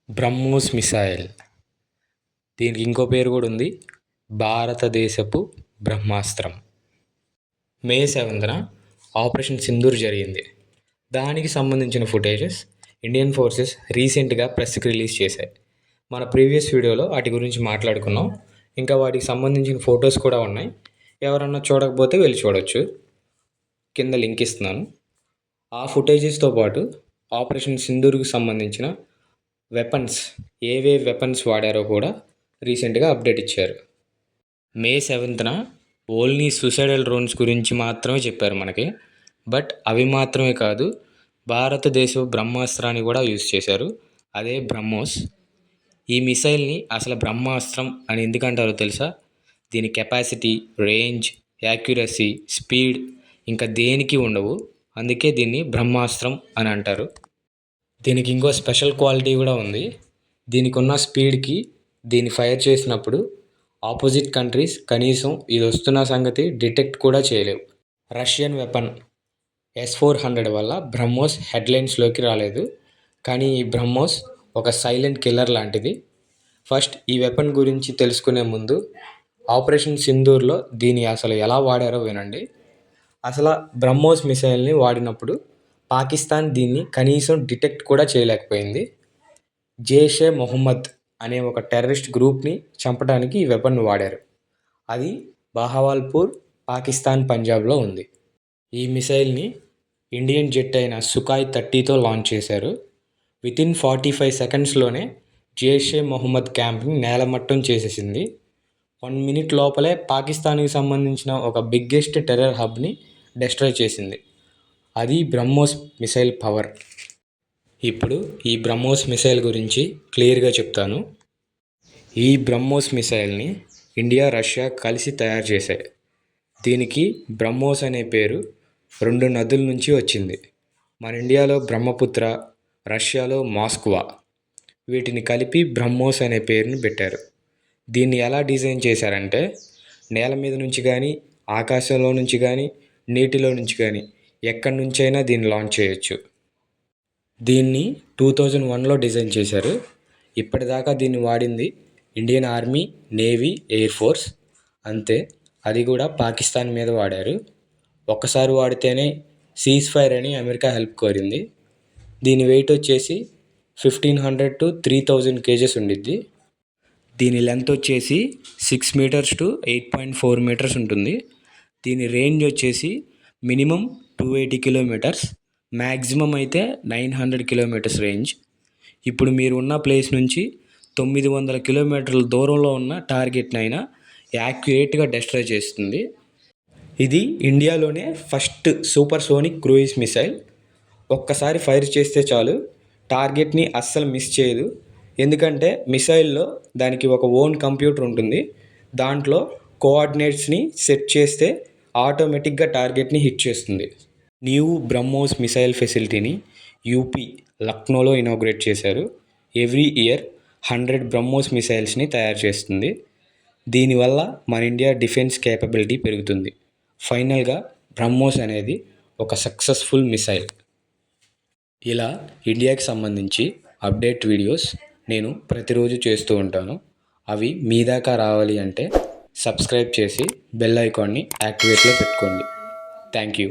BrahMos missile. దీనికి ఇంకో పేరు కూడా ఉంది, భారతదేశపు బ్రహ్మాస్త్రం. మే 7న ఆపరేషన్ సింధూర్ జరిగింది. దానికి సంబంధించిన ఫుటేజెస్ ఇండియన్ ఫోర్సెస్ రీసెంట్గా ప్రెస్కి రిలీజ్ చేశాయి. మన ప్రీవియస్ వీడియోలో వాటి గురించి మాట్లాడుకున్నాం. ఇంకా వాటికి సంబంధించిన ఫొటోస్ కూడా ఉన్నాయి. ఎవరన్నా చూడకపోతే వెళ్ళి చూడొచ్చు. కింద లింక్ ఇస్తున్నాను. ఆ ఫుటేజెస్తో పాటు ఆపరేషన్ సింధూర్కి సంబంధించిన వెపన్స్, ఏవే వెపన్స్ వాడారో కూడా రీసెంట్గా అప్డేట్ ఇచ్చారు. మే 7న ఓన్లీ సూసైడల్ డ్రోన్స్ గురించి మాత్రమే చెప్పారు మనకి. బట్ అవి మాత్రమే కాదు, భారతదేశ బ్రహ్మాస్త్రాన్ని కూడా యూజ్ చేశారు. అదే బ్రహ్మోస్. ఈ మిసైల్ని అసలు బ్రహ్మాస్త్రం అని ఎందుకంటారో తెలుసా? దీని కెపాసిటీ, రేంజ్, యాక్యురసీ, స్పీడ్ ఇంకా దేనికి ఉండవు. అందుకే దీన్ని బ్రహ్మాస్త్రం అని అంటారు. దీనికి ఇంకో స్పెషల్ క్వాలిటీ కూడా ఉంది. దీనికి ఉన్న స్పీడ్కి దీన్ని ఫైర్ చేసినప్పుడు ఆపోజిట్ కంట్రీస్ కనీసం ఇది వస్తున్న సంగతి డిటెక్ట్ కూడా చేయలేవు. రష్యన్ వెపన్ S-400 వల్ల బ్రహ్మోస్ హెడ్లైన్స్లోకి రాలేదు. కానీ ఈ బ్రహ్మోస్ ఒక సైలెంట్ కిల్లర్ లాంటిది. ఫస్ట్ ఈ వెపన్ గురించి తెలుసుకునే ముందు ఆపరేషన్ సింధూర్లో దీన్ని అసలు ఎలా వాడారో వినండి. అసలు బ్రహ్మోస్ మిసైల్ని వాడినప్పుడు పాకిస్తాన్ దీన్ని కనీసం డిటెక్ట్ కూడా చేయలేకపోయింది. జైషే మొహమ్మద్ అనే ఒక టెర్రరిస్ట్ గ్రూప్ని చంపడానికి ఈ వెపన్ వాడారు. అది బహవాల్పూర్, పాకిస్తాన్, పంజాబ్లో ఉంది. ఈ మిసైల్ని ఇండియన్ జెట్ అయిన సుఖాయ్ 30తో లాంచ్ చేశారు. వితిన్ 45 సెకండ్స్లోనే జైషే మొహమ్మద్ క్యాంప్ని నేలమట్టం చేసేసింది. 1 మినిట్ లోపలే పాకిస్తాన్కి సంబంధించిన ఒక బిగ్గెస్ట్ టెర్రర్ హబ్ని డెస్ట్రాయ్ చేసింది. అది బ్రహ్మోస్ మిసైల్ పవర్. ఇప్పుడు ఈ బ్రహ్మోస్ మిసైల్ గురించి క్లియర్గా చెప్తాను. ఈ బ్రహ్మోస్ మిసైల్ని ఇండియా, రష్యా కలిసి తయారు చేశాయి. దీనికి బ్రహ్మోస్ అనే పేరు 2 నదుల నుంచి వచ్చింది. మన ఇండియాలో బ్రహ్మపుత్ర, రష్యాలో మాస్క్వా. వీటిని కలిపి బ్రహ్మోస్ అనే పేరుని పెట్టారు. దీన్ని ఎలా డిజైన్ చేశారంటే, నేల మీద నుంచి కానీ, ఆకాశంలో నుంచి కానీ, నీటిలో నుంచి కానీ ఎక్కడి నుంచైనా దీన్ని లాంచ్ చేయొచ్చు. దీన్ని 2001లో డిజైన్ చేశారు. ఇప్పటిదాకా దీన్ని వాడింది Indian army, navy, air force అంతే. అది కూడా పాకిస్తాన్ మీద వాడారు. ఒక్కసారి వాడితేనే సీజ్ ఫైర్ అని అమెరికా హెల్ప్ కోరింది. దీని వెయిట్ వచ్చేసి 1500 to 3000 kgs ఉండిద్ది. దీని లెంత్ వచ్చేసి 6 meters to 8.4 meters ఉంటుంది. దీని రేంజ్ వచ్చేసి మినిమం 280 kilometers, మ్యాక్సిమం అయితే 900 kilometers రేంజ్. ఇప్పుడు మీరు ఉన్న ప్లేస్ నుంచి 900 kilometerల దూరంలో ఉన్న టార్గెట్నైనా యాక్యురేట్గా డెస్ట్రాయ్ చేస్తుంది. ఇది ఇండియాలోనే first super sonic cruise missile. ఒక్కసారి ఫైర్ చేస్తే చాలు, టార్గెట్ని అస్సలు మిస్ చేయదు. ఎందుకంటే మిసైల్లో దానికి ఒక ఓన్ కంప్యూటర్ ఉంటుంది. దాంట్లో కోఆర్డినేట్స్ని సెట్ చేస్తే ఆటోమేటిక్గా టార్గెట్ని హిట్ చేస్తుంది. న్యూ బ్రహ్మోస్ మిసైల్ ఫెసిలిటీని యూపీ లక్నోలో ఇనాగ్రేట్ చేశారు. ఎవ్రీ ఇయర్ 100 బ్రహ్మోస్ మిసైల్స్ని తయారు చేస్తుంది. దీనివల్ల మన ఇండియా డిఫెన్స్ కేపబిలిటీ పెరుగుతుంది. ఫైనల్గా బ్రహ్మోస్ అనేది ఒక సక్సెస్ఫుల్ మిసైల్. ఇలా ఇండియాకి సంబంధించి అప్డేట్ వీడియోస్ నేను ప్రతిరోజు చేస్తూ ఉంటాను. అవి మీ దాకా రావాలి అంటే సబ్స్క్రైబ్ చేసి బెల్ ఐకాన్ని యాక్టివేట్లో పెట్టుకోండి. Thank you.